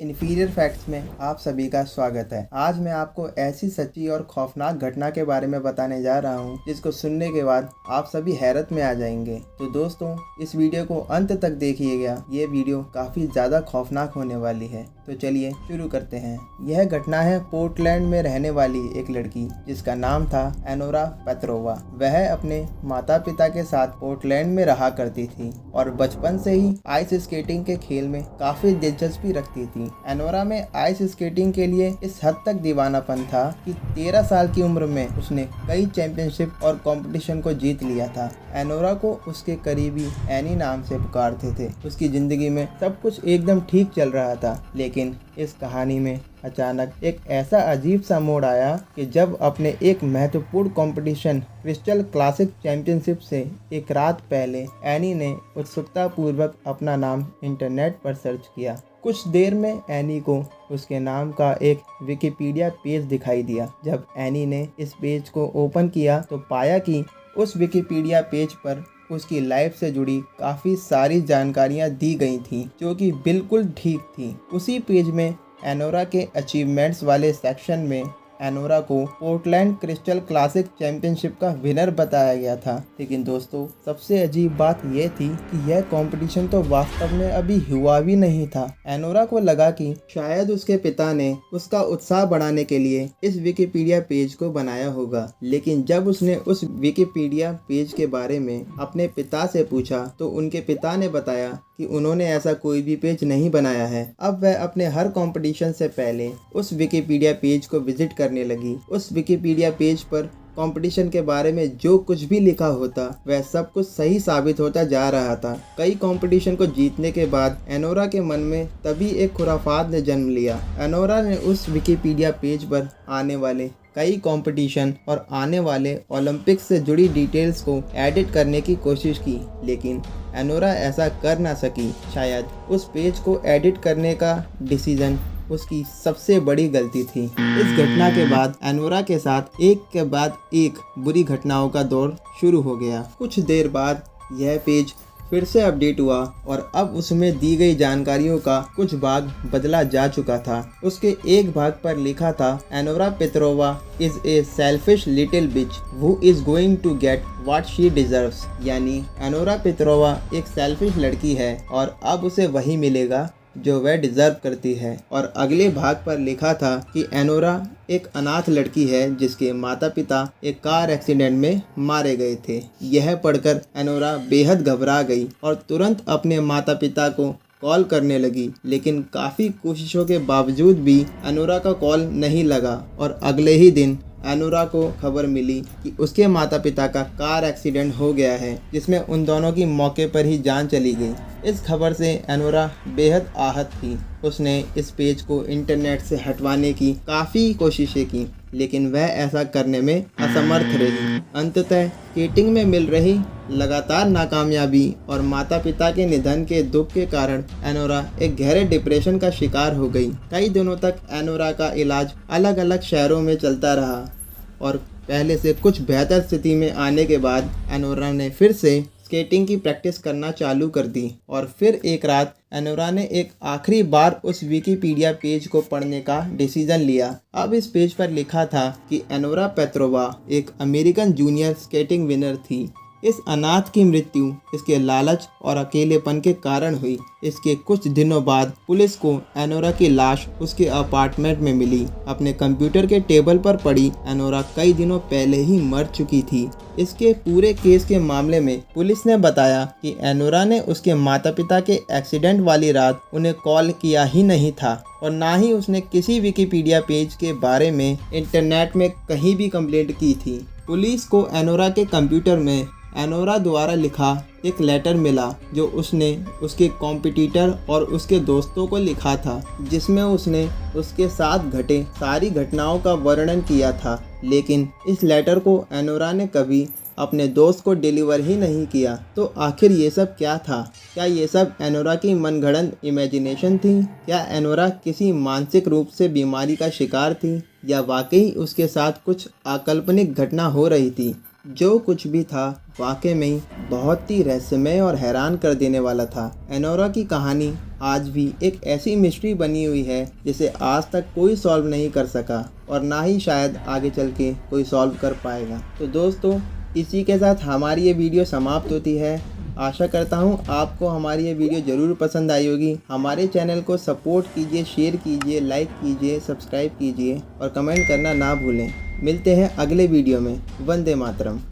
Inferior facts में आप सभी का स्वागत है। आज मैं आपको ऐसी सच्ची और खौफनाक घटना के बारे में बताने जा रहा हूं जिसको सुनने के बाद आप सभी हैरत में आ जाएंगे। तो दोस्तों, इस वीडियो को अंत तक देखिएगा। ये वीडियो काफ़ी ज़्यादा खौफनाक होने वाली है। तो चलिए शुरू करते हैं। यह घटना है पोर्टलैंड में रहने वाली एक लड़की जिसका नाम था एनोरा पेत्रोवा। वह अपने माता पिता के साथ पोर्टलैंड में रहा करती थी और बचपन से ही आइस स्केटिंग के खेल में काफ़ी दिलचस्पी रखती थी। एनोरा में आइस स्केटिंग के लिए इस हद तक दीवानापन था कि 13 साल की उम्र में उसने कई चैंपियनशिप और कंपटीशन को जीत लिया था। एनोरा को उसके करीबी एनी नाम से पुकारते थे। उसकी ज़िंदगी में सब कुछ एकदम ठीक चल रहा था, लेकिन इस कहानी में अचानक एक ऐसा अजीब सा मोड़ आया कि जब अपने एक महत्वपूर्ण कंपटीशन क्रिस्टल क्लासिक चैंपियनशिप से एक रात पहले एनी ने उत्सुकतापूर्वक अपना नाम इंटरनेट पर सर्च किया। कुछ देर में एनी को उसके नाम का एक विकिपीडिया पेज दिखाई दिया। जब एनी ने इस पेज को ओपन किया तो पाया कि उस विकिपीडिया पेज पर उसकी लाइफ से जुड़ी काफ़ी सारी जानकारियां दी गई थीं, जो कि बिल्कुल ठीक थी। उसी पेज में एनोरा के अचीवमेंट्स वाले सेक्शन में एनोरा को पोर्टलैंड क्रिस्टल क्लासिक चैंपियनशिप का विनर बताया गया था। लेकिन दोस्तों, सबसे अजीब बात यह थी कि यह कंपटीशन तो वास्तव में अभी हुआ भी नहीं था। एनोरा को लगा कि शायद उसके पिता ने उसका उत्साह बढ़ाने के लिए इस विकिपीडिया पेज को बनाया होगा। लेकिन जब उसने उस विकिपीडिया पेज के बारे में अपने पिता से पूछा तो उनके पिता ने बताया कि उन्होंने ऐसा कोई भी पेज नहीं बनाया है। अब वह अपने हर कंपटीशन से पहले उस विकिपीडिया पेज को विजिट करने लगी। उस विकिपीडिया पेज पर कंपटीशन के बारे में जो कुछ भी लिखा होता वह सब कुछ सही साबित होता जा रहा था। कई कंपटीशन को जीतने के बाद एनोरा के मन में तभी एक खुराफात ने जन्म लिया। एनोरा ने उस विकिपीडिया पेज पर आने वाले कई कंपटीशन और आने वाले ओलंपिक्स से जुड़ी डिटेल्स को एडिट करने की कोशिश की, लेकिन एनोरा ऐसा कर ना सकी। शायद उस पेज को एडिट करने का डिसीजन उसकी सबसे बड़ी गलती थी। इस घटना के बाद एनोरा के साथ एक के बाद एक बुरी घटनाओं का दौर शुरू हो गया। कुछ देर बाद यह पेज फिर से अपडेट हुआ और अब उसमें दी गई जानकारियों का कुछ भाग बदला जा चुका था। उसके एक भाग पर लिखा था, Anora Petrova is a selfish little bitch who is going to get what she deserves. यानी एनोरा पेत्रोवा एक सेल्फिश लड़की है और अब उसे वही मिलेगा जो वह डिजर्व करती है। और अगले भाग पर लिखा था कि एनोरा एक अनाथ लड़की है जिसके माता पिता एक कार एक्सीडेंट में मारे गए थे। यह पढ़कर एनोरा बेहद घबरा गई और तुरंत अपने माता पिता को कॉल करने लगी, लेकिन काफ़ी कोशिशों के बावजूद भी एनोरा का कॉल नहीं लगा। और अगले ही दिन एनोरा को खबर मिली कि उसके माता पिता का कार एक्सीडेंट हो गया है, जिसमें उन दोनों की मौके पर ही जान चली गई। इस खबर से एनोरा बेहद आहत थी। उसने इस पेज को इंटरनेट से हटवाने की काफ़ी कोशिशें की, लेकिन वह ऐसा करने में असमर्थ रही। अंततः स्केटिंग में मिल रही लगातार नाकामयाबी और माता पिता के निधन के दुख के कारण एनोरा एक गहरे डिप्रेशन का शिकार हो गई। कई दिनों तक एनोरा का इलाज अलग अलग शहरों में चलता रहा और पहले से कुछ बेहतर स्थिति में आने के बाद एनोरा ने फिर से स्केटिंग की प्रैक्टिस करना चालू कर दी। और फिर एक रात एनोरा ने एक आखिरी बार उस विकिपीडिया पेज को पढ़ने का डिसीजन लिया। अब इस पेज पर लिखा था कि एनोरा पेत्रोवा एक अमेरिकन जूनियर स्केटिंग विनर थी। इस अनाथ की मृत्यु इसके लालच और अकेलेपन के कारण हुई। इसके कुछ दिनों बाद पुलिस को एनोरा की लाश उसके अपार्टमेंट में मिली। अपने कंप्यूटर के टेबल पर पड़ी एनोरा कई दिनों पहले ही मर चुकी थी। इसके पूरे केस के मामले में पुलिस ने बताया कि एनोरा ने उसके माता पिता के एक्सीडेंट वाली रात उन्हें कॉल किया ही नहीं था और ना ही उसने किसी विकिपीडिया पेज के बारे में इंटरनेट में कहीं भी कंप्लेंट की थी। पुलिस को एनोरा के कंप्यूटर में एनोरा द्वारा लिखा एक लेटर मिला जो उसने उसके कॉम्पिटिटर और उसके दोस्तों को लिखा था, जिसमें उसने उसके साथ घटे सारी घटनाओं का वर्णन किया था। लेकिन इस लेटर को एनोरा ने कभी अपने दोस्त को डिलीवर ही नहीं किया। तो आखिर ये सब क्या था? क्या ये सब एनोरा की मनगढ़ंत इमेजिनेशन थी? क्या एनोरा किसी मानसिक रूप से बीमारी का शिकार थी, या वाकई उसके साथ कुछ अकाल्पनिक घटना हो रही थी? जो कुछ भी था वाकई में ही बहुत ही रहस्यमय और हैरान कर देने वाला था। एनोरा की कहानी आज भी एक ऐसी मिस्ट्री बनी हुई है जिसे आज तक कोई सॉल्व नहीं कर सका और ना ही शायद आगे चल के कोई सॉल्व कर पाएगा। तो दोस्तों, इसी के साथ हमारी ये वीडियो समाप्त होती है। आशा करता हूँ आपको हमारी ये वीडियो ज़रूर पसंद आई होगी। हमारे चैनल को सपोर्ट कीजिए, शेयर कीजिए, लाइक कीजिए, सब्सक्राइब कीजिए और कमेंट करना ना भूलें। मिलते हैं अगले वीडियो में। वंदे मातरम।